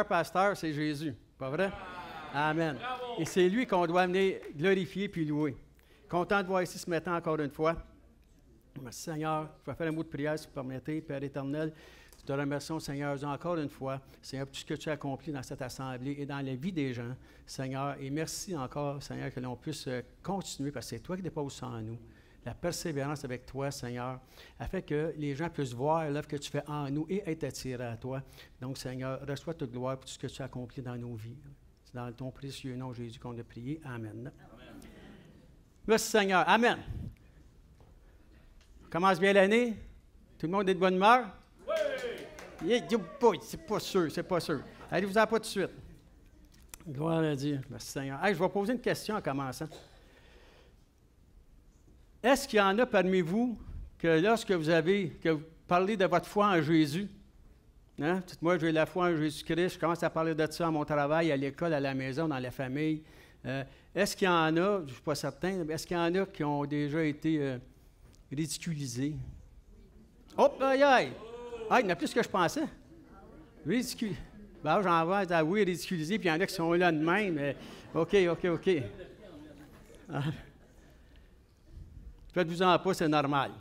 meilleur pasteur, c'est Jésus. Pas vrai? Amen. Et c'est lui qu'on doit amener glorifier puis louer. Content de voir ici ce matin encore une fois. Merci Seigneur. Je vais faire un mot de prière si vous permettez. Père éternel, nous te remercions Seigneur encore une fois. Seigneur, pour tout ce que tu as accompli dans cette assemblée et dans la vie des gens. Seigneur, et merci encore Seigneur que l'on puisse continuer parce que c'est toi qui déposes ça en nous. La persévérance avec toi, Seigneur, afin que les gens puissent voir l'œuvre que tu fais en nous et être attirés à toi. Donc, Seigneur, reçois toute gloire pour tout ce que tu as accompli dans nos vies. C'est dans ton précieux nom, Jésus, qu'on a prié. Amen. Amen. Merci, Seigneur. Amen. On commence bien l'année? Tout le monde est de bonne humeur? Oui! C'est pas sûr, c'est pas sûr. Allez-vous-en pas tout de suite. Gloire à Dieu. Merci, Seigneur. Hey, je vais poser une question en commençant. Est-ce qu'il y en a parmi vous que lorsque vous parlez de votre foi en Jésus, hein? Moi, j'ai la foi en Jésus-Christ, je commence à parler de ça à mon travail, à l'école, à la maison, dans la famille. Est-ce qu'il y en a, je ne suis pas certain, mais est-ce qu'il y en a qui ont déjà été ridiculisés? Hop, aïe, aïe! Ah, il y en a plus que je pensais. Ridiculisés. Ben, j'en vais dire oui, ridiculisés, puis il y en a qui sont là de même. Mais OK. Faites-vous-en pas, c'est normal.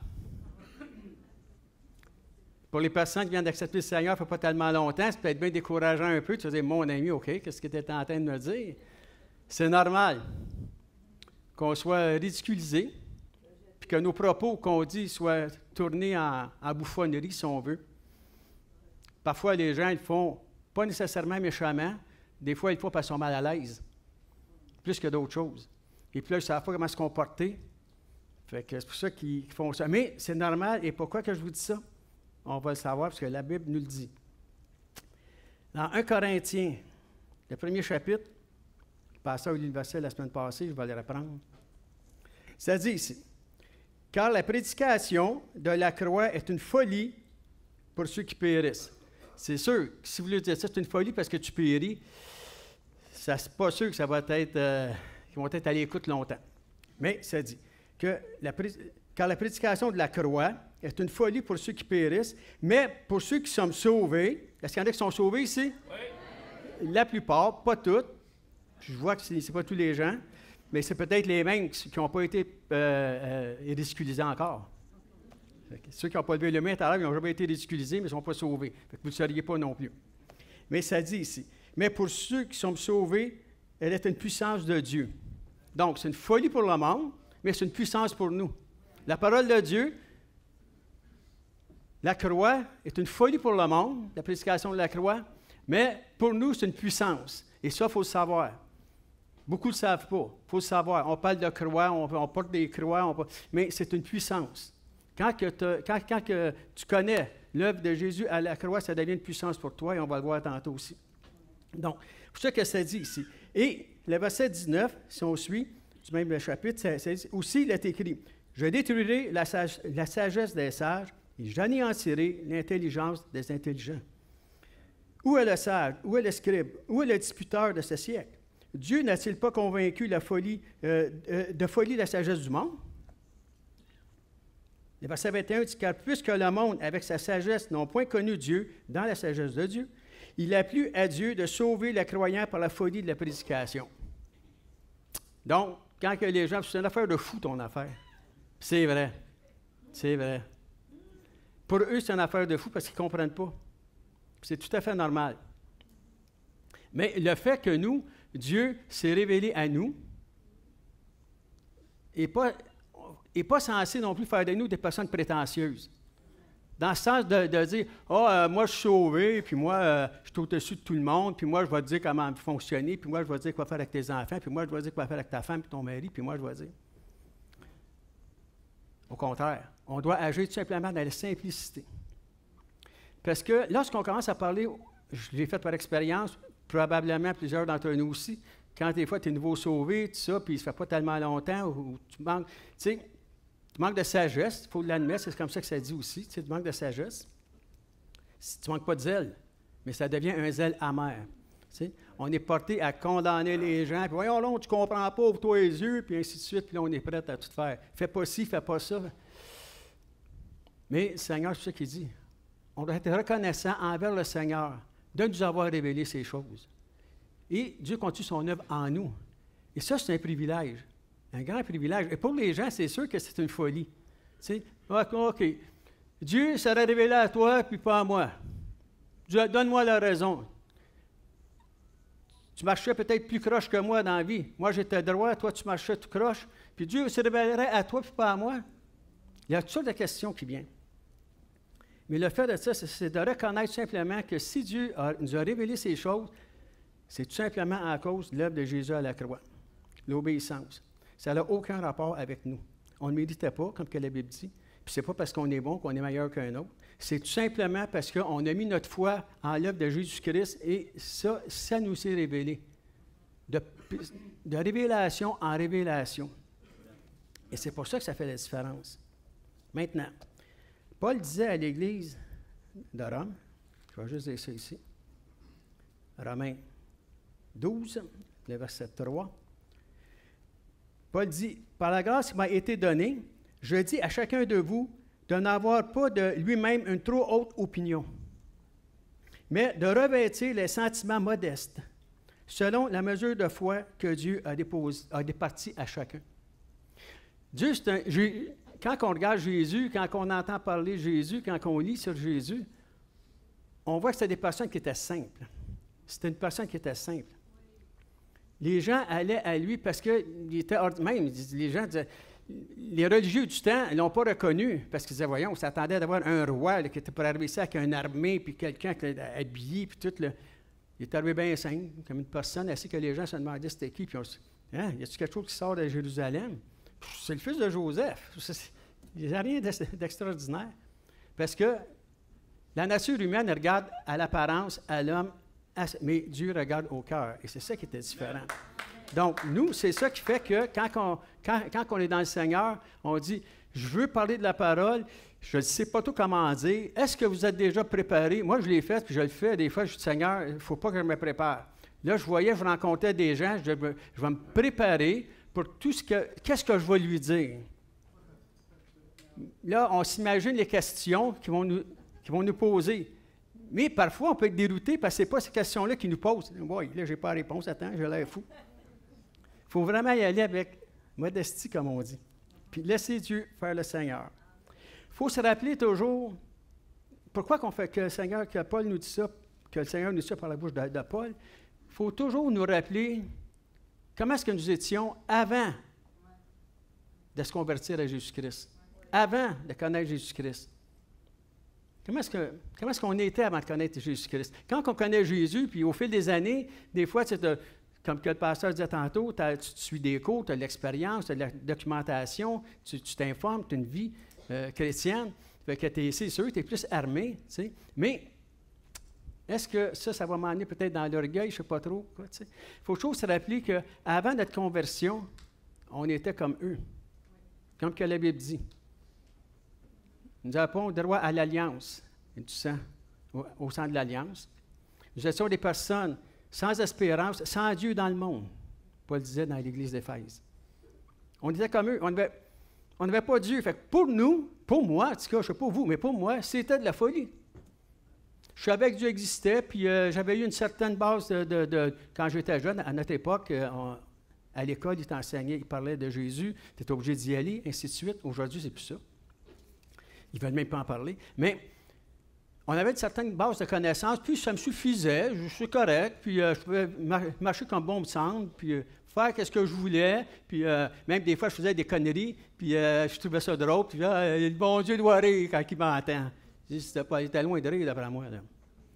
Pour les personnes qui viennent d'accepter le Seigneur, ça ne fait pas tellement longtemps, c'est peut-être bien décourageant un peu. Tu vas dire, mon ami, OK, qu'est-ce que tu étais en train de me dire? C'est normal qu'on soit ridiculisé, puis que nos propos qu'on dit soient tournés en bouffonnerie, si on veut. Parfois, les gens, ils le font pas nécessairement méchamment. Des fois, ils le font parce qu'ils sont mal à l'aise, plus que d'autres choses. Et puis là, ils ne savent pas comment se comporter. Fait que c'est pour ça qu'ils font ça. Mais c'est normal. Et pourquoi que je vous dis ça? On va le savoir parce que la Bible nous le dit. Dans 1 Corinthiens, le premier chapitre, je passais à l'université la semaine passée, je vais le reprendre. Ça dit ici, « Car la prédication de la croix est une folie pour ceux qui périssent. » C'est sûr que si vous voulez dire ça, c'est une folie parce que tu péris, ça c'est pas sûr que ça va être, qu'ils vont être à l'écoute longtemps. Mais ça dit car la prédication de la croix est une folie pour ceux qui périssent, mais pour ceux qui sont sauvés, est-ce qu'il y en a qui sont sauvés ici? Oui. La plupart, pas toutes. Je vois que ce n'est pas tous les gens, mais c'est peut-être les mêmes qui n'ont pas été ridiculisés encore. Ceux qui n'ont pas levé le main tout à l'heure, ils n'ont jamais été ridiculisés, mais ils ne sont pas sauvés. Fait que vous ne le seriez pas non plus. Mais ça dit ici, mais pour ceux qui sont sauvés, elle est une puissance de Dieu. Donc, c'est une folie pour le monde, mais c'est une puissance pour nous. La parole de Dieu, la croix, est une folie pour le monde, la prédication de la croix, mais pour nous, c'est une puissance. Et ça, il faut le savoir. Beaucoup ne le savent pas. Il faut le savoir. On parle de croix, on porte des croix, mais c'est une puissance. Quand tu connais l'œuvre de Jésus à la croix, ça devient une puissance pour toi, et on va le voir tantôt aussi. Donc, c'est ça que ça dit ici. Et le verset 19, si on suit, du même chapitre, ça dit, aussi, il est écrit, « Je détruirai la sagesse des sages, et j'anéantirai l'intelligence des intelligents. » Où est le sage? Où est le scribe? Où est le disputeur de ce siècle? Dieu n'a-t-il pas convaincu de folie la sagesse du monde? Le verset 21 dit, « Car puisque le monde, avec sa sagesse, n'ont point connu Dieu dans la sagesse de Dieu, il a plu à Dieu de sauver le croyant par la folie de la prédication. » Donc, quand que les gens... C'est une affaire de fou, ton affaire. C'est vrai. C'est vrai. Pour eux, c'est une affaire de fou parce qu'ils ne comprennent pas. C'est tout à fait normal. Mais le fait que nous, Dieu s'est révélé à nous, n'est pas censé non plus faire de nous des personnes prétentieuses. Dans le sens de dire, « moi, je suis sauvé, puis moi, je suis au-dessus de tout le monde, puis moi, je vais te dire comment fonctionner, puis moi, je vais te dire quoi faire avec tes enfants, puis moi, je vais te dire quoi faire avec ta femme, puis ton mari, puis moi, je vais te dire. » Au contraire, on doit agir tout simplement dans la simplicité. Parce que lorsqu'on commence à parler, je l'ai fait par expérience, probablement plusieurs d'entre nous aussi, quand des fois tu es nouveau sauvé, tout ça, puis ça ne fait pas tellement longtemps, ou tu manques, tu manques de sagesse, il faut l'admettre, c'est comme ça que ça dit aussi, tu manques de sagesse. Tu ne manques pas de zèle, mais ça devient un zèle amer. T'sais. On est porté à condamner les gens, puis voyons là, tu ne comprends pas, ouvre-toi les yeux, puis ainsi de suite, puis là, on est prêt à tout faire. Fais pas ci, fais pas ça. Mais le Seigneur, c'est ça qu'il dit. On doit être reconnaissant envers le Seigneur de nous avoir révélé ces choses. Et Dieu continue son œuvre en nous. Et ça, c'est un privilège, un grand privilège. Et pour les gens, c'est sûr que c'est une folie. Tu sais, OK, Dieu serait révélé à toi, puis pas à moi. Donne-moi la raison. Tu marchais peut-être plus croche que moi dans la vie. Moi, j'étais droit, toi, tu marchais tout croche. Puis Dieu se révélerait à toi, puis pas à moi. Il y a toutes sortes de questions qui viennent. Mais le fait de ça, c'est de reconnaître simplement que si Dieu nous a révélé ces choses, c'est tout simplement à cause de l'œuvre de Jésus à la croix, l'obéissance. Ça n'a aucun rapport avec nous. On ne méritait pas, comme que la Bible dit. Puis c'est pas parce qu'on est bon qu'on est meilleur qu'un autre. C'est tout simplement parce qu'on a mis notre foi en l'œuvre de Jésus-Christ et ça nous s'est révélé. De révélation en révélation. Et c'est pour ça que ça fait la différence. Maintenant, Paul disait à l'Église de Rome, je vais juste dire ça ici, Romains 12, le verset 3, Paul dit, « Par la grâce qui m'a été donnée, je dis à chacun de vous de n'avoir pas de lui-même une trop haute opinion, mais de revêtir les sentiments modestes, selon la mesure de foi que Dieu a départie à chacun. » Dieu, quand on regarde Jésus, quand on entend parler de Jésus, quand on lit sur Jésus, on voit que c'était des personnes qui étaient simples. C'était une personne qui était simple. Les gens allaient à lui parce qu'il était même, les gens disaient, les religieux du temps ne l'ont pas reconnu parce qu'ils disaient, voyons, on s'attendait d'avoir un roi là, qui était pour arriver ici avec une armée, puis quelqu'un qui était habillé, puis tout. Là. Il est arrivé bien simple, comme une personne, ainsi que les gens se demandaient c'était qui. Puis on se dit, y a-t-il quelque chose qui sort de Jérusalem? C'est le fils de Joseph. Il n'y a rien d'extraordinaire. Parce que la nature humaine regarde à l'apparence, à l'homme, mais Dieu regarde au cœur. Et c'est ça qui était différent. Donc, nous, c'est ça qui fait que quand on est dans le Seigneur, on dit, je veux parler de la parole, je ne sais pas tout comment dire. Est-ce que vous êtes déjà préparé? Moi, je l'ai fait, puis je le fais. Des fois, je dis, Seigneur, il ne faut pas que je me prépare. Là, je rencontrais des gens, je vais me préparer pour tout qu'est-ce que je vais lui dire. Là, on s'imagine les questions qui vont nous poser. Mais parfois, on peut être dérouté parce que ce n'est pas ces questions-là qui nous posent. Oui, là, je n'ai pas la réponse, attends, j'ai l'air fou. Il faut vraiment y aller avec modestie, comme on dit. Puis laisser Dieu faire le Seigneur. Il faut se rappeler toujours, pourquoi qu'on fait que le Seigneur, que Paul nous dit ça, que le Seigneur nous dit ça par la bouche de Paul, il faut toujours nous rappeler comment est-ce que nous étions avant de se convertir à Jésus-Christ, avant de connaître Jésus-Christ. Comment est-ce qu'on était avant de connaître Jésus-Christ? Quand on connaît Jésus, puis au fil des années, des fois, comme que le pasteur disait tantôt, tu suis des cours, tu as de l'expérience, tu as de la documentation, tu t'informes, tu as une vie chrétienne, fait que c'est sûr, tu es plus armé, tu sais. Mais est-ce que ça va m'amener peut-être dans l'orgueil, je ne sais pas trop. Il faut toujours se rappeler qu'avant notre conversion, on était comme eux, comme que la Bible dit. Nous avons droit à l'alliance du sang, au sang de l'alliance. Nous étions des personnes sans espérance, sans Dieu dans le monde, Paul disait dans l'Église d'Éphèse. On était comme eux, on n'avait pas Dieu. Fait que pour nous, pour moi, en tout cas, je ne sais pas vous, mais pour moi, c'était de la folie. Je savais que Dieu existait, puis j'avais eu une certaine base quand j'étais jeune, à notre époque, à l'école, il t'enseignait, il parlait de Jésus, tu étais obligé d'y aller, ainsi de suite. Aujourd'hui, c'est plus ça. Ils ne veulent même pas en parler. Mais on avait une certaine base de connaissances, puis ça me suffisait, je suis correct, puis je pouvais marcher comme bon me semble, puis faire ce que je voulais, puis même des fois, je faisais des conneries, puis je trouvais ça drôle, puis le bon Dieu doit rire quand il m'entend. Il était loin de rire d'après moi. Là.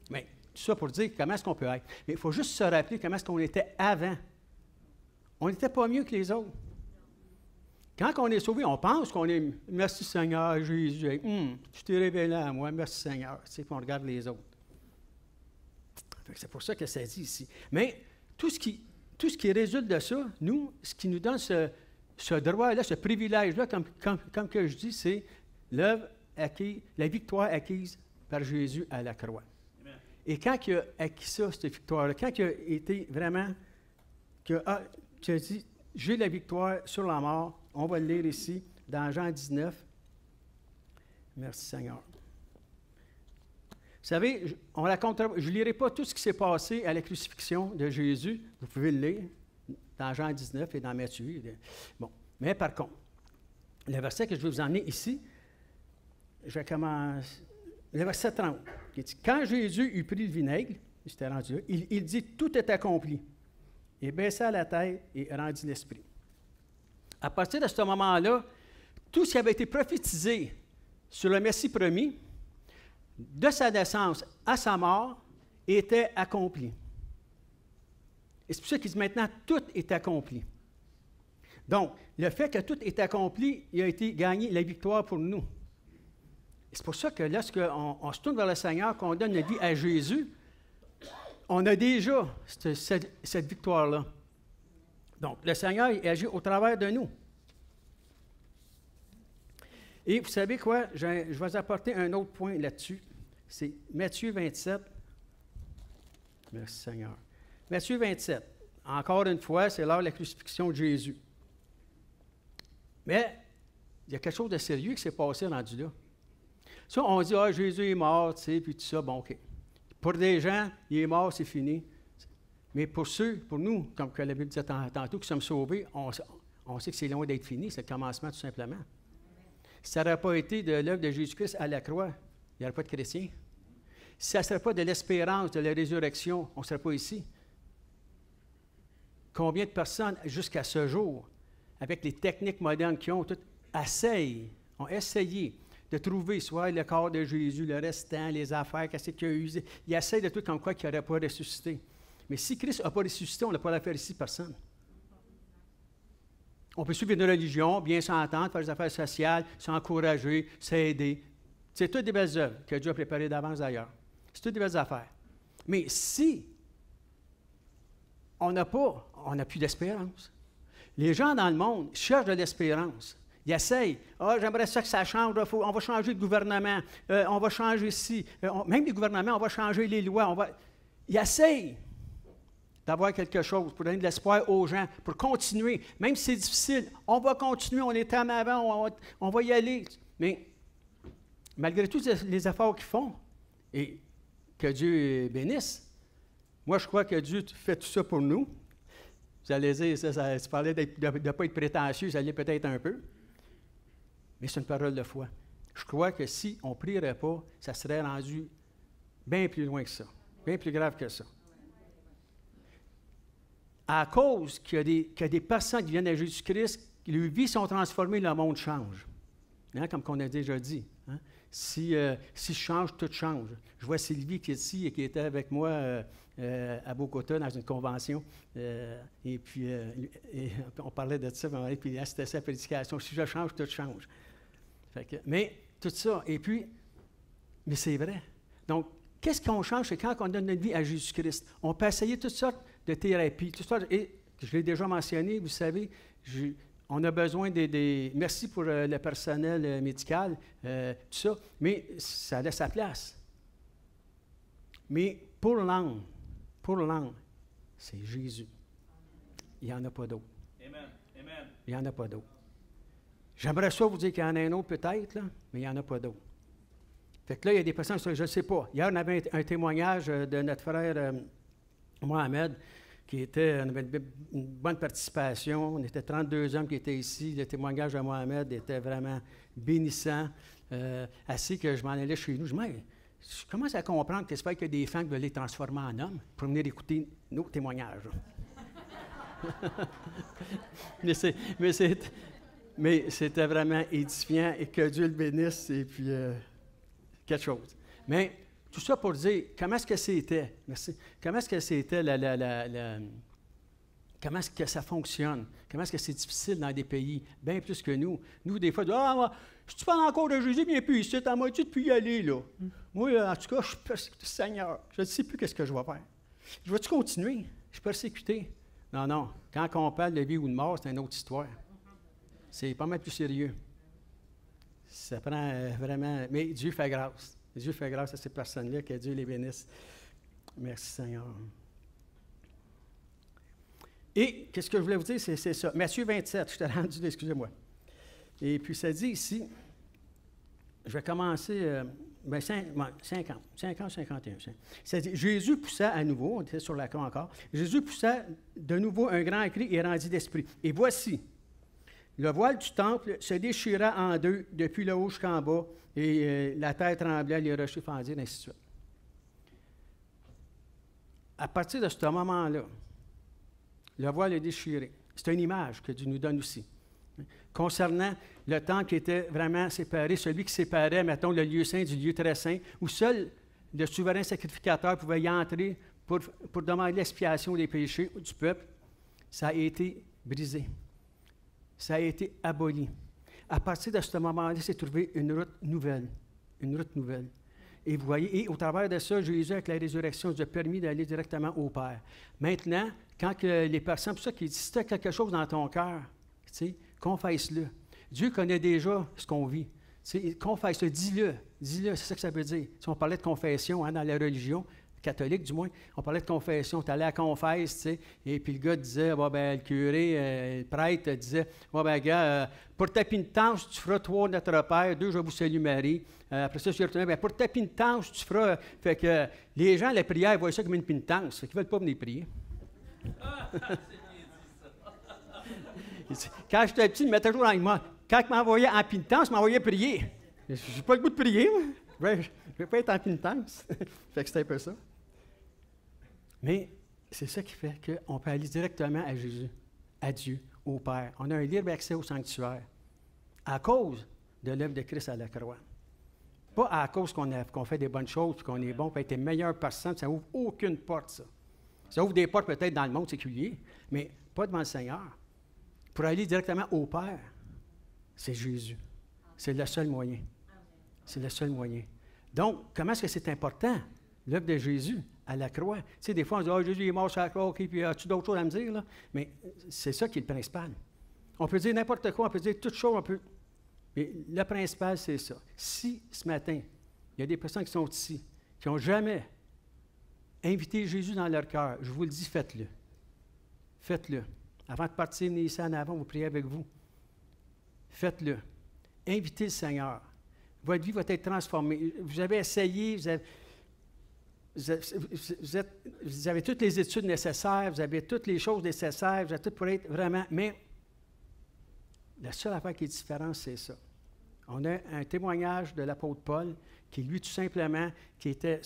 Mais tout ça pour dire comment est-ce qu'on peut être. Mais il faut juste se rappeler comment est-ce qu'on était avant. On n'était pas mieux que les autres. Quand on est sauvé, on pense qu'on est « Merci Seigneur, Jésus, tu t'es révélé à moi, merci Seigneur », tu sais, puis on regarde les autres. C'est pour ça que ça dit ici. Mais tout ce qui résulte de ça, nous, ce qui nous donne ce droit-là, ce privilège-là, comme que je dis, c'est l'œuvre acquise, la victoire acquise par Jésus à la croix. Amen. Et quand il a acquis ça, cette victoire-là, quand il a été vraiment, qu'il a dit « J'ai la victoire sur la mort », on va le lire ici, dans Jean 19. Merci Seigneur. savez, je ne lirai pas tout ce qui s'est passé à la crucifixion de Jésus. Vous pouvez le lire dans Jean 19 et dans Matthieu. Bon, mais par contre, le verset que je vais vous emmener ici, je commence. Le verset 30, qui dit, quand Jésus eut pris le vinaigre, il s'était rendu là, il dit, tout est accompli. Il baissa la tête et rendit l'esprit. À partir de ce moment-là, tout ce qui avait été prophétisé sur le Messie promis, de sa naissance à sa mort, était accompli. Et c'est pour ça qu'il dit maintenant, tout est accompli. Donc, le fait que tout est accompli, il a été gagné la victoire pour nous. Et c'est pour ça que lorsqu'on se tourne vers le Seigneur, qu'on donne la vie à Jésus, on a déjà cette victoire-là. Donc, le Seigneur, il agit au travers de nous. Et vous savez quoi? Je vais vous apporter un autre point là-dessus. C'est Matthieu 27. Merci Seigneur. Matthieu 27. Encore une fois, c'est l'heure de la crucifixion de Jésus. Mais il y a quelque chose de sérieux qui s'est passé rendu là. Ça, on dit, ah, Jésus est mort, tu sais, puis tout ça, bon, OK. Pour des gens, il est mort, c'est fini. Mais pour nous, comme que la Bible disait tantôt, qui sommes sauvés, on sait que c'est loin d'être fini, c'est le commencement tout simplement. Si ça n'aurait pas été de l'œuvre de Jésus-Christ à la croix, il n'y aurait pas de chrétiens. Si ça ne serait pas de l'espérance, de la résurrection, on ne serait pas ici. Combien de personnes, jusqu'à ce jour, avec les techniques modernes qu'ils ont ont essayé de trouver soit le corps de Jésus, le restant, les affaires, qu'est-ce qu'il a usé. Ils essayent de tout comme quoi qu'il n'aurait pas ressuscité. Mais si Christ n'a pas ressuscité, on n'a pas l'affaire ici, personne. On peut suivre une religion, bien s'entendre, faire des affaires sociales, s'encourager, s'aider. C'est toutes des belles œuvres que Dieu a préparées d'avance d'ailleurs. C'est toutes des belles affaires. Mais si on n'a plus d'espérance, les gens dans le monde cherchent de l'espérance. Ils essayent. Ah, j'aimerais ça que ça change. On va changer de gouvernement. On va changer ici. Même les gouvernements, on va changer les lois. Ils essayent d'avoir quelque chose pour donner de l'espoir aux gens, pour continuer. Même si c'est difficile, on va continuer. On est en avant. On va y aller. Mais malgré tous les efforts qu'ils font, et que Dieu bénisse, moi, je crois que Dieu fait tout ça pour nous. Vous allez dire, ça parlait de ne pas être prétentieux, ça allait peut-être un peu. Mais c'est une parole de foi. Je crois que si on ne prierait pas, ça serait rendu bien plus loin que ça, bien plus grave que ça. À cause qu'il y a des personnes qui viennent à Jésus-Christ, leurs vies sont transformées, le monde change. Hein, comme on a déjà dit. Hein? Si je change, tout change. Je vois Sylvie qui est ici et qui était avec moi à Bogota dans une convention. Et puis, on parlait de ça, et puis c'était sa prédication. Si je change, tout change. Mais tout ça, et puis, mais c'est vrai. Donc, qu'est-ce qu'on change? C'est quand on donne notre vie à Jésus-Christ. On peut essayer toutes sortes de thérapies, toutes sortes, et je l'ai déjà mentionné, vous savez, on a besoin des merci pour le personnel médical, tout ça, mais ça laisse sa place. Mais pour l'âme, c'est Jésus. Il n'y en a pas d'autre. Amen. Amen. Il n'y en a pas d'autre. J'aimerais ça vous dire qu'il y en a un autre peut-être, là, mais il n'y en a pas d'autre. Fait que là, il y a des personnes, je ne sais pas. Hier, on avait un témoignage de notre frère Mohamed, qui avait une bonne participation. On était 32 hommes qui étaient ici. Le témoignage de Mohamed était vraiment bénissant. Assez que je m'en allais chez nous. Je commence à comprendre qu'il y a des femmes qui veulent les transformer en hommes pour venir écouter nos témoignages. mais c'était vraiment édifiant et que Dieu le bénisse et puis quelque chose. Mais tout ça pour dire, comment est-ce que c'était? Merci. Comment est-ce que c'était comment est-ce que ça fonctionne? Comment est-ce que c'est difficile dans des pays bien plus que nous? Nous, des fois, si tu parles encore de Jésus, viens plus ici, t'as moitié de plus y aller, là. Moi, en tout cas, je suis persécuté, Seigneur. Je ne sais plus qu'est-ce que je vais faire. Je vais-tu continuer? Je suis persécuté. Non. Quand on parle de vie ou de mort, c'est une autre histoire. C'est pas mal plus sérieux. Ça prend vraiment... Mais Dieu fait grâce. Dieu fait grâce à ces personnes-là, que Dieu les bénisse. Merci Seigneur. Et qu'est-ce que je voulais vous dire, c'est ça. Matthieu 27, je t'ai rendu, excusez-moi. Et puis ça dit ici, je vais commencer Ben, 50, 51. C'est-à-dire, Jésus poussa à nouveau, on était sur la croix encore, Jésus poussa de nouveau un grand cri et rendit d'esprit. Et voici, le voile du temple se déchira en deux, depuis le haut jusqu'en bas, et la terre tremblait, les rochers fendirent, ainsi de suite. À partir de ce moment-là, le voile est déchiré. C'est une image que Dieu nous donne aussi. Concernant le temple qui était vraiment séparé, celui qui séparait, mettons, le lieu saint du lieu très saint, où seul le souverain sacrificateur pouvait y entrer pour demander l'expiation des péchés du peuple, ça a été brisé. Ça a été aboli. À partir de ce moment-là, s'est trouvé une route nouvelle. Une route nouvelle. Et vous voyez, et au travers de ça, Jésus, avec la résurrection, nous a permis d'aller directement au Père. Maintenant, quand les personnes, c'est pour ça qu'il dit, si tu as quelque chose dans ton cœur, tu sais, confesse-le. Dieu connaît déjà ce qu'on vit. Confesse-le, dis-le, c'est ça que ça veut dire. Si on parlait de confession dans la religion catholique, du moins, on parlait de confession, tu allais à la confesse, tu sais, et puis le gars disait, le curé, le prêtre disait, gars, pour ta pénitence, tu feras 3 Notre Père, 2 Je vous salue Marie. Après ça, je suis retourné, pour ta pénitence, tu feras. Fait que les gens, la prière, voient ça comme une pénitence, fait qu'ils ne veulent pas venir prier. Quand j'étais petit, il me mettait toujours dans moi. Quand il m'envoyait en pénitence, il m'envoyait prier. Je n'ai pas le goût de prier, moi. Je ne vais pas être en pénitence. Fait que c'était un peu ça. Mais c'est ça qui fait qu'on peut aller directement à Jésus, à Dieu, au Père. On a un libre accès au sanctuaire à cause de l'œuvre de Christ à la croix. Pas à cause qu'on fait des bonnes choses, puis qu'on est bon, puis être les meilleures personnes. Ça n'ouvre aucune porte, ça. Ça ouvre des portes peut-être dans le monde séculier, mais pas devant le Seigneur. Pour aller directement au Père, c'est Jésus. C'est le seul moyen. C'est le seul moyen. Donc, comment est-ce que c'est important, l'œuvre de Jésus à la croix? Tu sais, des fois, on dit, « Jésus est mort sur la croix, OK, puis as-tu d'autres choses à me dire? » là? Mais c'est ça qui est le principal. On peut dire n'importe quoi, on peut dire toutes choses, mais le principal, c'est ça. Si, ce matin, il y a des personnes qui sont ici, qui n'ont jamais invité Jésus dans leur cœur, je vous le dis, faites-le. Faites-le. Avant de partir, venez ici en avant, vous priez avec vous. Faites-le. Invitez le Seigneur. Votre vie va être transformée. Vous avez essayé, vous avez toutes les études nécessaires, vous avez toutes les choses nécessaires, vous avez tout pour être vraiment... Mais la seule affaire qui est différente, c'est ça. On a un témoignage de l'apôtre Paul qui, lui, tout simplement, qui était,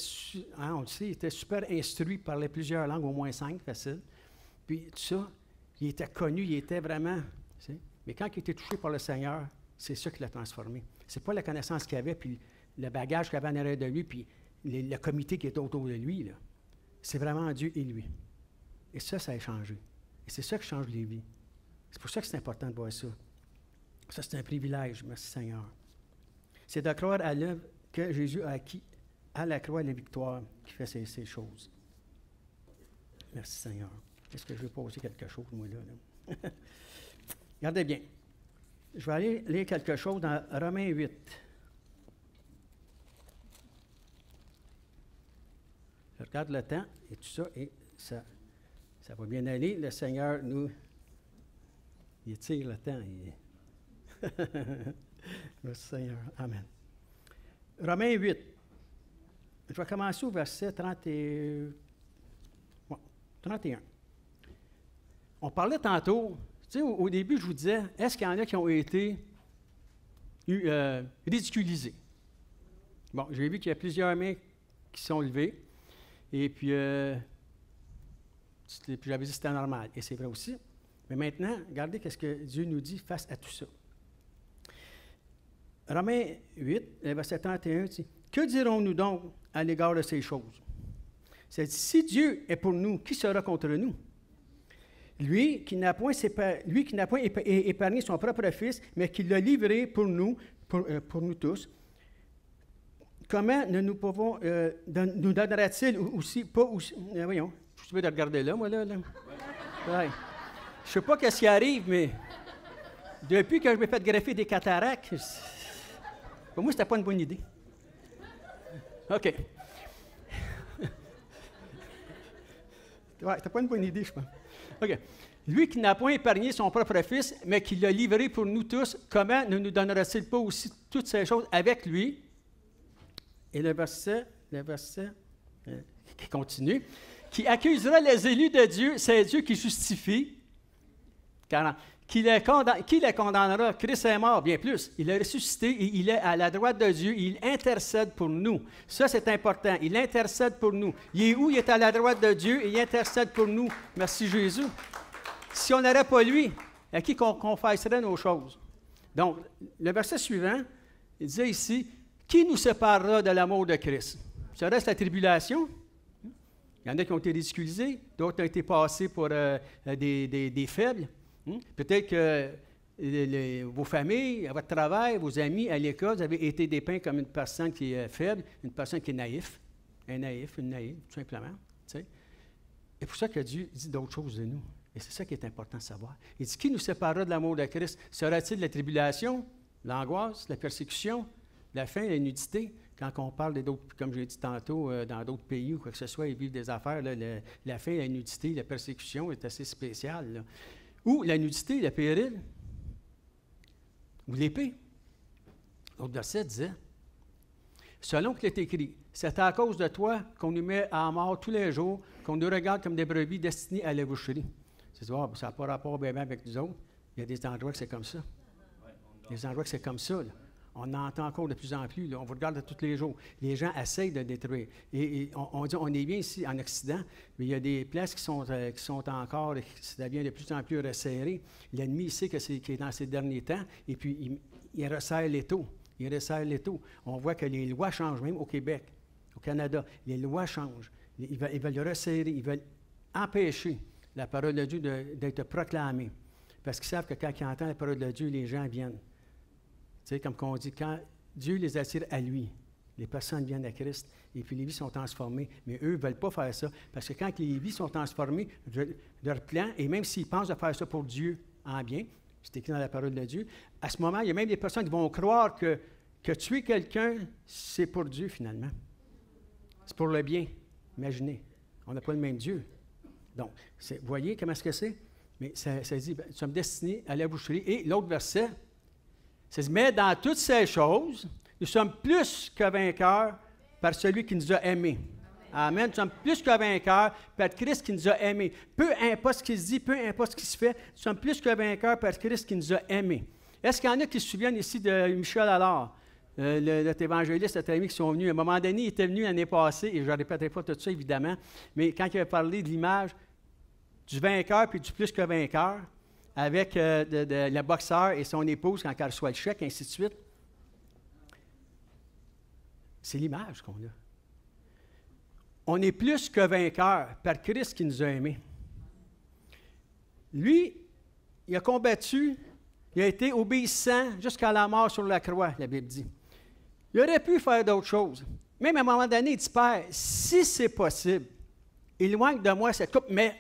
on le sait, il était super instruit, parlait plusieurs langues, au moins 5, facile. Puis tout ça, il était connu, il était vraiment... Tu sais, mais quand il était touché par le Seigneur, c'est ça qui l'a transformé. Ce n'est pas la connaissance qu'il avait, puis le bagage qu'il avait en arrière de lui, puis le comité qui était autour de lui. Là. C'est vraiment Dieu et lui. Et ça a changé. Et c'est ça qui change les vies. C'est pour ça que c'est important de voir ça. Ça, c'est un privilège, merci Seigneur. C'est de croire à l'œuvre que Jésus a acquis à la croix la victoire qui fait ces choses. Merci Seigneur. Est-ce que je vais poser quelque chose, moi, là? Regardez bien. Je vais aller lire quelque chose dans Romains 8. Je regarde le temps et tout ça, et ça va bien aller. Le Seigneur il étire le temps. Merci Seigneur. Amen. Romains 8. Je vais commencer au verset 31. On parlait tantôt, tu sais, au début, je vous disais, est-ce qu'il y en a qui ont été ridiculisés? Bon, j'ai vu qu'il y a plusieurs mains qui sont levées, et puis j'avais dit que c'était normal, et c'est vrai aussi. Mais maintenant, regardez ce que Dieu nous dit face à tout ça. Romains 8, verset 31 dit, « Que dirons-nous donc à l'égard de ces choses? » C'est dit, si Dieu est pour nous, qui sera contre nous? Lui qui n'a point épargné son propre Fils, mais qui l'a livré pour nous tous, comment ne nous pouvons, nous donnera-t-il aussi, pas aussi, voyons, je suis obligé de regarder là, moi, là. Ouais. Je ne sais pas qu'est-ce qui arrive, mais depuis que je me fait greffer des cataractes, pour moi, c'était pas une bonne idée. OK. Ouais, c'était pas une bonne idée, je pense. OK. Lui qui n'a point épargné son propre Fils, mais qui l'a livré pour nous tous, comment ne nous donnera-t-il pas aussi toutes ces choses avec lui? Et le verset qui continue, qui accusera les élus de Dieu, c'est Dieu qui justifie. 40. Qui les condamnera? Christ est mort, bien plus. Il est ressuscité et il est à la droite de Dieu. Il intercède pour nous. Ça, c'est important. Il intercède pour nous. Il est où? Il est à la droite de Dieu et il intercède pour nous. Merci Jésus. Si on n'aurait pas lui, à qui qu'on confesserait nos choses? Donc, le verset suivant, il disait ici, qui nous séparera de l'amour de Christ? Serait-ce la tribulation? Il y en a qui ont été ridiculisés, d'autres ont été passés pour des faibles. Peut-être que vos familles, à votre travail, vos amis, à l'école, vous avez été dépeints comme une personne qui est faible, une personne qui est naïf, une naïve, tout simplement. C'est pour ça que Dieu dit d'autres choses de nous. Et c'est ça qui est important de savoir. Il dit, qui nous séparera de l'amour de Christ? Sera-t-il la tribulation, l'angoisse, la persécution, la faim, la nudité? Quand on parle d'autres, comme j'ai dit tantôt, dans d'autres pays ou quoi que ce soit, ils vivent des affaires, là, la faim, la nudité, la persécution est assez spéciale, là. Ou la nudité, le péril, ou l'épée. L'autre verset disait, selon qu'il est écrit, c'est à cause de toi qu'on nous met à mort tous les jours, qu'on nous regarde comme des brebis destinées à la boucherie. C'est ça n'a pas rapport bien avec nous autres. Il y a des endroits que c'est comme ça. Il y a des endroits que c'est comme ça, là. On entend encore de plus en plus, là. On vous regarde tous les jours. Les gens essayent de détruire. Et on dit, on est bien ici en Occident, mais il y a des places qui sont encore, ça devient de plus en plus resserré. L'ennemi, il sait qu'il est dans ces derniers temps, et puis il resserre l'étau. Il resserre l'étau. On voit que les lois changent, même au Québec, au Canada. Les lois changent. Ils veulent resserrer, ils veulent empêcher la parole de Dieu d'être proclamée. Parce qu'ils savent que quand ils entendent la parole de Dieu, les gens viennent. Tu sais, comme on dit, quand Dieu les attire à lui, les personnes viennent à Christ et puis les vies sont transformées. Mais eux ne veulent pas faire ça parce que quand les vies sont transformées, leur plan, et même s'ils pensent de faire ça pour Dieu en bien, c'est écrit dans la parole de Dieu, à ce moment, il y a même des personnes qui vont croire que tuer quelqu'un, c'est pour Dieu finalement. C'est pour le bien. Imaginez, on n'a pas le même Dieu. Donc, vous voyez comment est-ce que c'est? Mais ça dit, nous sommes destinés à la boucherie. Et l'autre verset, ça dit, mais dans toutes ces choses, nous sommes plus que vainqueurs par celui qui nous a aimés. Amen. Nous sommes plus que vainqueurs par Christ qui nous a aimés. Peu importe ce qui se dit, peu importe ce qui se fait, nous sommes plus que vainqueurs par Christ qui nous a aimés. Est-ce qu'il y en a qui se souviennent ici de Michel Allard, notre évangéliste, notre ami qui sont venus? À un moment donné, il était venu l'année passée, et je ne répéterai pas tout ça, évidemment, mais quand il avait parlé de l'image du vainqueur puis du plus que vainqueur, avec le boxeur et son épouse quand elle reçoit le chèque, ainsi de suite. C'est l'image qu'on a. On est plus que vainqueurs par Christ qui nous a aimés. Lui, il a combattu, il a été obéissant jusqu'à la mort sur la croix, la Bible dit. Il aurait pu faire d'autres choses. Même à un moment donné, il dit, Père, si c'est possible, éloigne de moi cette coupe, mais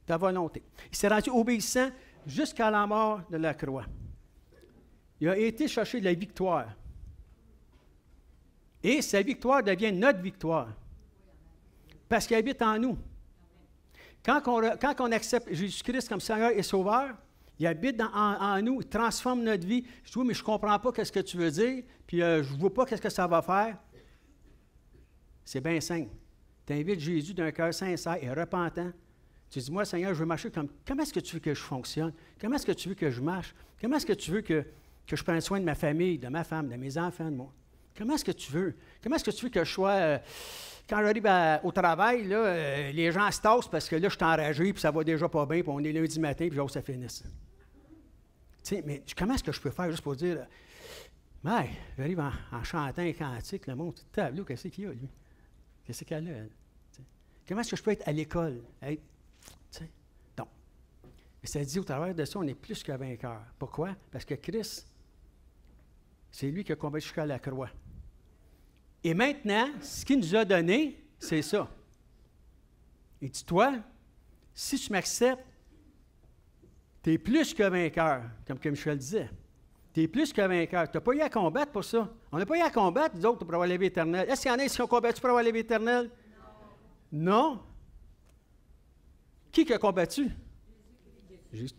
ta volonté. Il s'est rendu obéissant jusqu'à la mort de la croix. Il a été chercher de la victoire. Et sa victoire devient notre victoire. Parce qu'il habite en nous. Quand on accepte Jésus-Christ comme Seigneur et Sauveur, il habite en nous, il transforme notre vie. Je dis, oui, mais je ne comprends pas ce que tu veux dire, puis je ne vois pas ce que ça va faire. C'est bien simple. Tu invites Jésus d'un cœur sincère et repentant. Tu dis, moi, Seigneur, je veux marcher comme... Comment est-ce que tu veux que je fonctionne? Comment est-ce que tu veux que je marche? Comment est-ce que tu veux que je prenne soin de ma famille, de ma femme, de mes enfants, de moi? Comment est-ce que tu veux? Comment est-ce que tu veux que je sois... quand j'arrive au travail, là, les gens se tassent parce que là, je suis enragé, puis ça va déjà pas bien, puis on est lundi matin, puis ça finisse. Tu sais, mais comment est-ce que je peux faire juste pour dire... Mais j'arrive en chantant un cantique, le monde, tableau, qu'est-ce qu'il y a, lui? Qu'est-ce qu'elle a, elle? T'sais. Comment est-ce que je peux être à l'école? Donc, ça dit au travers de ça, on est plus que vainqueurs. Pourquoi? Parce que Christ, c'est lui qui a combattu jusqu'à la croix. Et maintenant, ce qu'il nous a donné, c'est ça. Il dit, toi, si tu m'acceptes, tu es plus que vainqueur, comme que Michel disait. Tu es plus que vainqueur. Tu n'as pas eu à combattre pour ça. On n'a pas eu à combattre, nous autres, pour avoir la vie éternelle. Est-ce qu'il y en a qui ont combattu pour avoir la vie éternelle? Non. Qui a combattu? Juste.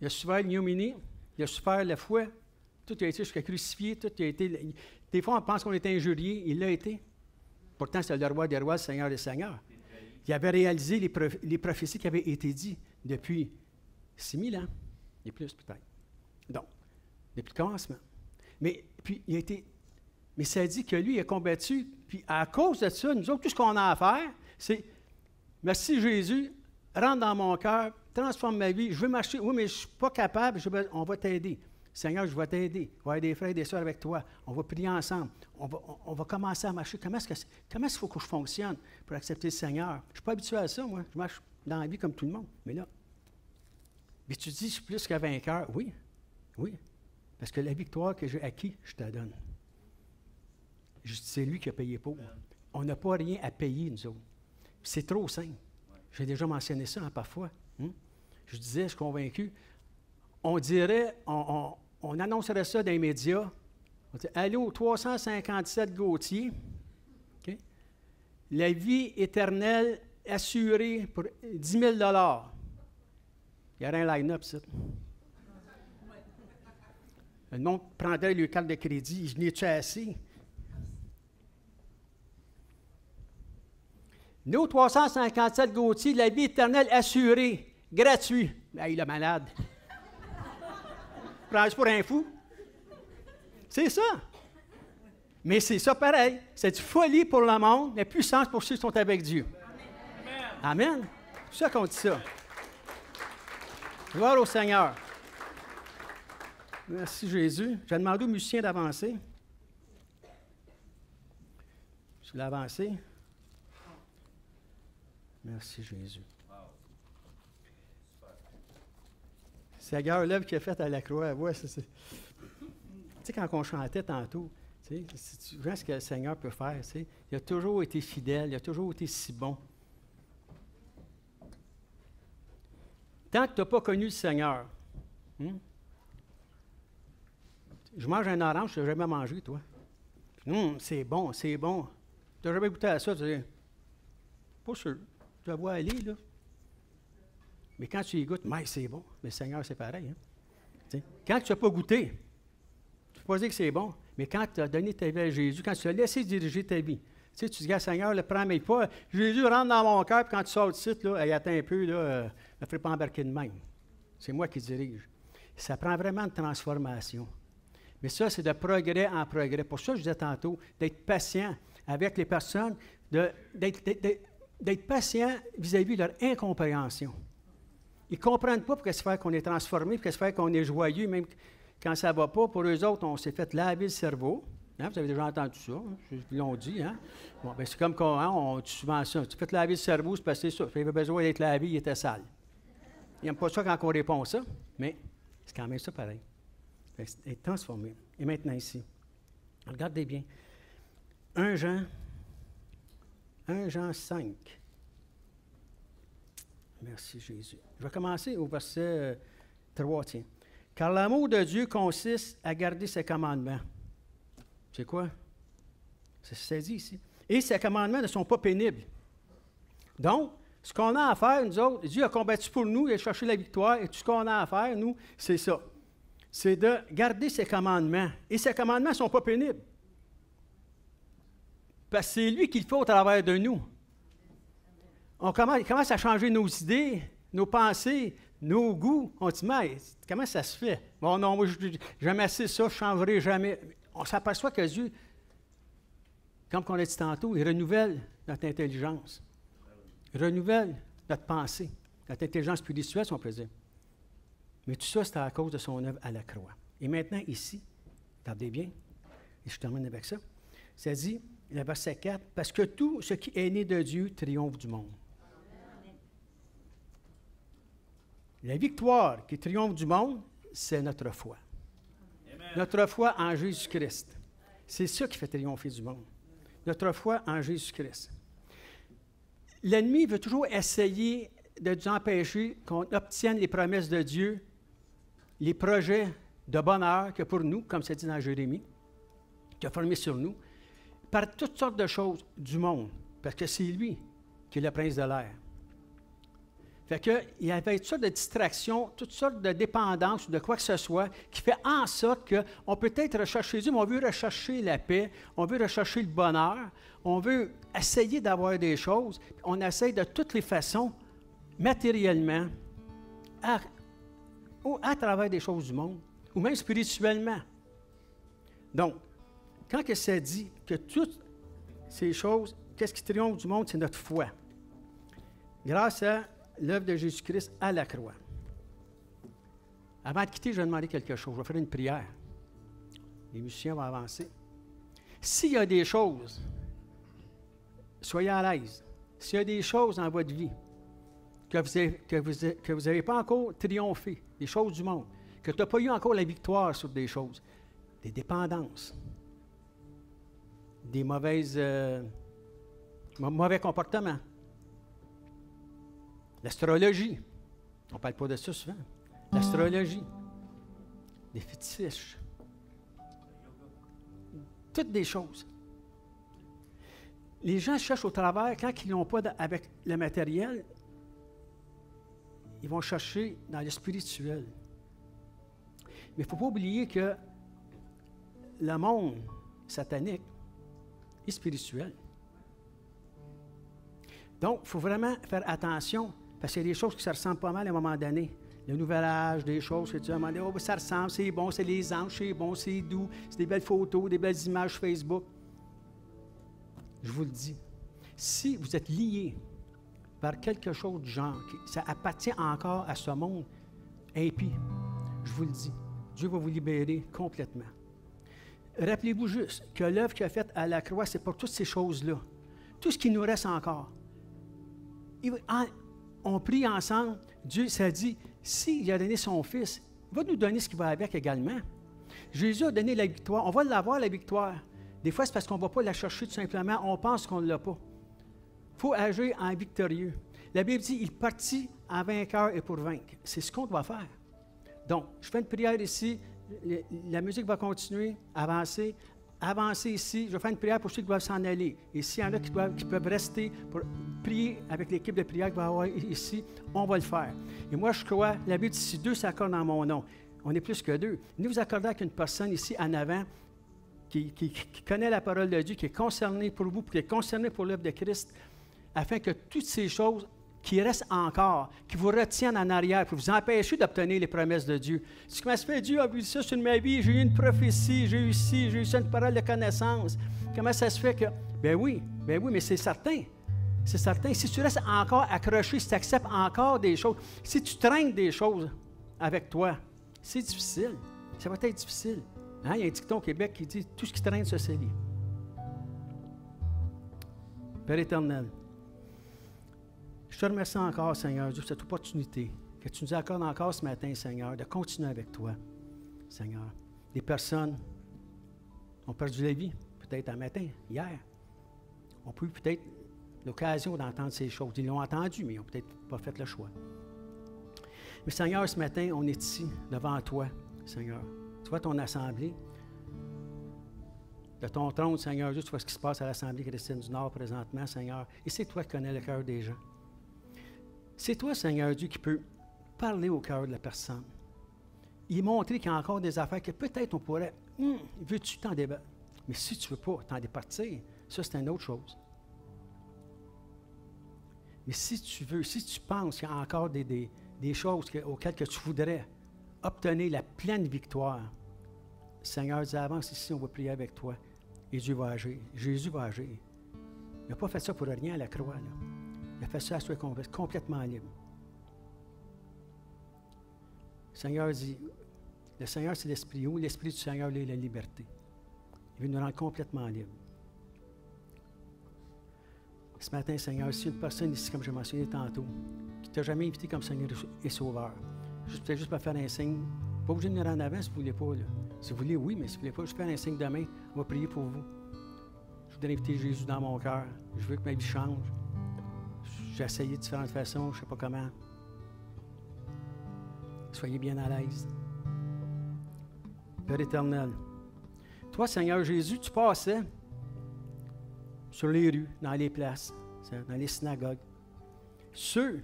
Il a souffert l'ignominie, il a souffert la foi, Tout a été jusqu'à crucifié, tout a été... Des fois, on pense qu'on est injurié, il l'a été. Pourtant, c'est le roi des rois, le Seigneur des seigneurs. Il avait réalisé les prophéties qui avaient été dites depuis 6000 ans, et plus peut-être. Donc, depuis le commencement. Mais puis, mais ça dit que lui, il a combattu, puis à cause de ça, nous autres, tout ce qu'on a à faire, c'est « Merci Jésus, rentre dans mon cœur, transforme ma vie, je veux marcher, oui, mais je ne suis pas capable, on va t'aider. Seigneur, je vais t'aider, il va y avoir des frères et des sœurs avec toi, on va prier ensemble, on va commencer à marcher. Comment est-ce qu'il faut que je fonctionne pour accepter le Seigneur? Je ne suis pas habitué à ça, moi, je marche dans la vie comme tout le monde, mais là, mais tu dis, je suis plus qu'un vainqueur. Oui, oui, parce que la victoire que j'ai acquise, je te la donne. C'est lui qui a payé pour. On n'a pas rien à payer, nous autres. C'est trop simple. J'ai déjà mentionné ça parfois. Je disais, je suis convaincu. On dirait, on annoncerait ça dans les médias. On dit, allez au 357 Gauthier. Okay? La vie éternelle assurée pour 10 000 $. Il y aurait un line-up, ça. Le monde prendrait le carte de crédit. Je n'ai-tu assez? Nous, 357 Gauthier, la vie éternelle assurée, gratuit. Hey, le malade. Prends-je pour un fou? C'est ça. Mais c'est ça pareil. C'est une folie pour le monde, mais puissance pour ceux qui sont avec Dieu. Amen. Amen. C'est ça qu'on dit ça. Gloire au Seigneur. Merci Jésus. J'ai demandé aux musiciens d'avancer. Je l'ai avancé. Merci Jésus. Seigneur, l'œuvre qu'il a faite à la croix, ouais, tu sais, quand on chantait tantôt, tu vois ce que le Seigneur peut faire, tu sais, il a toujours été fidèle, il a toujours été si bon. Tant que tu n'as pas connu le Seigneur, je mange un orange, tu n'as jamais mangé, toi. C'est bon, c'est bon. Tu n'as jamais goûté à ça, tu dis, pas sûr. Tu vas voir aller, là. Mais quand tu y goûtes, mais c'est bon. Mais le Seigneur, c'est pareil. Hein? Quand tu n'as pas goûté, tu ne peux pas dire que c'est bon. Mais quand tu as donné ta vie à Jésus, quand tu as laissé diriger ta vie, tu dis, Seigneur, le prends mes pas. Jésus rentre dans mon cœur, puis quand tu sors du site, là, attends un peu, là, ne me ferai pas embarquer de même. C'est moi qui dirige. Ça prend vraiment une transformation. Mais ça, c'est de progrès en progrès. Pour ça, je disais tantôt, d'être patient avec les personnes, d'être patient vis-à-vis de leur incompréhension. Ils ne comprennent pas pourquoi se fait qu'on est transformé, pourquoi se fait qu'on est joyeux, même quand ça ne va pas. Pour eux autres, on s'est fait laver le cerveau. Hein, vous avez déjà entendu ça, hein? Ils l'ont dit. Hein? Bon, ben c'est comme quand on dit souvent ça. Tu fais laver le cerveau, c'est parce que c'est ça. Il avait besoin d'être lavé, il était sale. Ils n'aiment pas ça quand on répond ça, mais c'est quand même ça pareil. Être transformé. Et maintenant ici, regardez bien. 1 Jean 5. Merci Jésus. Je vais commencer au verset 3, tiens. Car l'amour de Dieu consiste à garder ses commandements. C'est quoi? C'est ce que ça dit ici. Et ses commandements ne sont pas pénibles. Donc, ce qu'on a à faire, nous autres, Dieu a combattu pour nous, il a cherché la victoire, et tout ce qu'on a à faire, nous, c'est ça. C'est de garder ses commandements. Et ses commandements ne sont pas pénibles. Parce que c'est lui qui le fait au travers de nous. Il commence à changer nos idées, nos pensées, nos goûts. On dit, mais comment ça se fait? Bon, non, moi, j'aime assez ça, je ne changerai jamais. On s'aperçoit que Dieu, comme on l'a dit tantôt, il renouvelle notre intelligence. Il renouvelle notre pensée, notre intelligence spirituelle, si on peut dire. Mais tout ça, c'est à cause de son œuvre à la croix. Et maintenant, ici, regardez bien, et je termine avec ça, ça dit, le verset 4, « Parce que tout ce qui est né de Dieu triomphe du monde. » La victoire qui triomphe du monde, c'est notre foi. Amen. Notre foi en Jésus-Christ. C'est ça qui fait triompher du monde. Notre foi en Jésus-Christ. L'ennemi veut toujours essayer de nous empêcher qu'on obtienne les promesses de Dieu, les projets de bonheur que pour nous, comme c'est dit dans Jérémie, qui a formé sur nous, par toutes sortes de choses du monde, parce que c'est lui qui est le prince de l'air. Fait qu'il y avait toutes sortes de distractions, toutes sortes de dépendances ou de quoi que ce soit qui fait en sorte qu'on peut être rechercher Dieu, mais on veut rechercher la paix, on veut rechercher le bonheur, on veut essayer d'avoir des choses, on essaye de toutes les façons, matériellement, à travers des choses du monde, ou même spirituellement. Donc, quand que ça dit que toutes ces choses, qu'est-ce qui triomphe du monde, c'est notre foi. Grâce à l'œuvre de Jésus-Christ à la croix. Avant de quitter, je vais demander quelque chose. Je vais faire une prière. Les musiciens vont avancer. S'il y a des choses, soyez à l'aise. S'il y a des choses dans votre vie que vous n'avez pas encore triomphé, des choses du monde, que tu n'as pas eu encore la victoire sur des choses, des dépendances, des mauvais comportements, l'astrologie, on ne parle pas de ça souvent, l'astrologie, des fétiches, toutes des choses. Les gens cherchent au travers, quand ils n'ont pas avec le matériel, ils vont chercher dans le spirituel. Mais il ne faut pas oublier que le monde satanique est spirituel. Donc, il faut vraiment faire attention, parce qu'il y a des choses qui se ressemblent pas mal à un moment donné. Le nouvel âge, des choses que tu as demandé, oh, ça ressemble, c'est bon, c'est les anges, c'est bon, c'est doux, c'est des belles photos, des belles images Facebook. Je vous le dis, si vous êtes lié par quelque chose du genre, ça appartient encore à ce monde impie, je vous le dis, Dieu va vous libérer complètement. Rappelez-vous juste que l'œuvre qu'il a faite à la croix, c'est pour toutes ces choses-là. Tout ce qui nous reste encore. On prie ensemble, Dieu, ça dit, s'il a donné son Fils, il va nous donner ce qui va avec également. Jésus a donné la victoire, on va l'avoir la victoire. Des fois, c'est parce qu'on ne va pas la chercher tout simplement, on pense qu'on ne l'a pas. Il faut agir en victorieux. La Bible dit, il partit en vainqueur et pour vaincre. C'est ce qu'on doit faire. Donc, je fais une prière ici, la musique va continuer, avancer ici. Je vais faire une prière pour ceux qui doivent s'en aller. Et s'il y en a qui peuvent rester pour prier avec l'équipe de prière qu'il va y avoir ici, on va le faire. Et moi, je crois, la Bible dit, si 2 s'accordent en mon nom, on est plus que 2. Nous vous accordez avec une personne ici en avant qui connaît la parole de Dieu, qui est concernée pour vous, qui est concernée pour l'œuvre de Christ, afin que toutes ces choses qui restent encore, qui vous retiennent en arrière pour vous empêcher d'obtenir les promesses de Dieu. Si comment ça se fait, Dieu a vu ça sur ma vie, j'ai eu une prophétie, j'ai eu ci, j'ai eu ça, une parole de connaissance. Comment ça se fait que... Ben oui, mais c'est certain. C'est certain. Si tu restes encore accroché, si tu acceptes encore des choses, si tu traînes des choses avec toi, c'est difficile. Ça va être difficile. Hein? Il y a un dicton au Québec qui dit « Tout ce qui traîne se salit ». Père éternel, je te remercie encore, Seigneur Dieu, pour cette opportunité que tu nous accordes encore ce matin, Seigneur, de continuer avec toi, Seigneur. Des personnes ont perdu la vie, peut-être un matin, hier. On peut peut-être l'occasion d'entendre ces choses. Ils l'ont entendu, mais ils n'ont peut-être pas fait le choix. Mais Seigneur, ce matin, on est ici, devant toi, Seigneur. Tu vois ton assemblée. De ton trône, Seigneur Dieu, tu vois ce qui se passe à l'Assemblée chrétienne du Nord présentement, Seigneur. Et c'est toi qui connais le cœur des gens. C'est toi, Seigneur Dieu, qui peux parler au cœur de la personne. Et montrer qu'il y a encore des affaires que peut-être on pourrait... veux-tu t'en débattre? Mais si tu ne veux pas t'en départir, ça, c'est une autre chose. Mais si tu veux, si tu penses qu'il y a encore des choses auxquelles que tu voudrais obtenir la pleine victoire, Seigneur, dis avance ici, on va prier avec toi. Et Dieu va agir. Jésus va agir. Il n'a pas fait ça pour rien à la croix, là. Il a fait ça à soit complètement libre. Le Seigneur dit, le Seigneur, c'est l'Esprit. Où l'Esprit du Seigneur, là, est la liberté. Il veut nous rendre complètement libres. Ce matin, Seigneur, si une personne ici, comme j'ai mentionné tantôt, qui ne t'a jamais invité comme Seigneur et Sauveur, peut-être juste me faire un signe. Pas obligé de venir en avant si vous ne voulez pas. Là. Si vous voulez, oui, mais si vous ne voulez pas, je fais un signe demain. On va prier pour vous. Je voudrais inviter Jésus dans mon cœur. Je veux que ma vie change. J'ai essayé de différentes façons, je ne sais pas comment. Soyez bien à l'aise. Père éternel, toi, Seigneur Jésus, tu passais sur les rues, dans les places, dans les synagogues. Ceux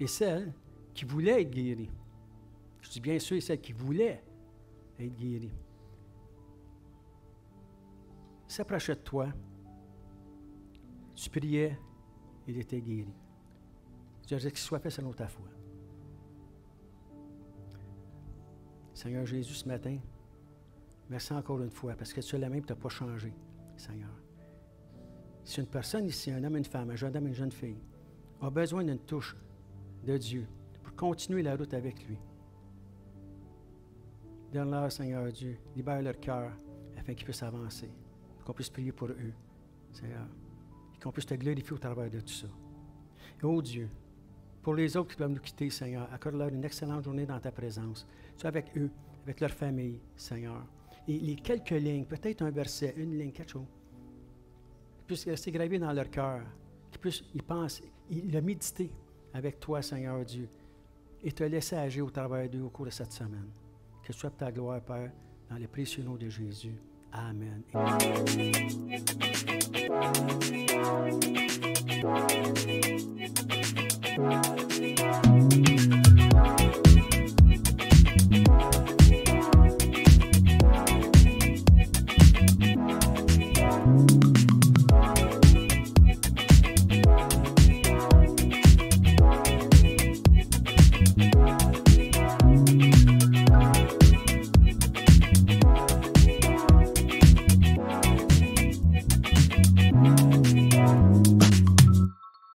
et celles qui voulaient être guéries. Je dis bien ceux et celles qui voulaient être guéris. S'approchait de toi, tu priais, il était guéri. Tu disais qu'il soit fait selon ta foi. Seigneur Jésus, ce matin, merci encore une fois, parce que tu es la même et tu n'as pas changé, Seigneur. Si une personne ici, un homme, une femme, un jeune homme, une jeune fille, a besoin d'une touche de Dieu pour continuer la route avec lui, donne-leur, Seigneur Dieu, libère leur cœur afin qu'ils puissent avancer, qu'on puisse prier pour eux, Seigneur, et qu'on puisse te glorifier au travers de tout ça. Et oh Dieu, pour les autres qui doivent nous quitter, Seigneur, accorde-leur une excellente journée dans ta présence. Tu es avec eux, avec leur famille, Seigneur. Et les quelques lignes, peut-être un verset, une ligne, quelque chose, qui puisse rester gravé dans leur cœur, qu'ils puissent y penser, le méditer avec toi, Seigneur Dieu, et te laisser agir au travers d'eux au cours de cette semaine. Que ce soit pour ta gloire, Père, dans le précieux nom de Jésus. Amen. Amen.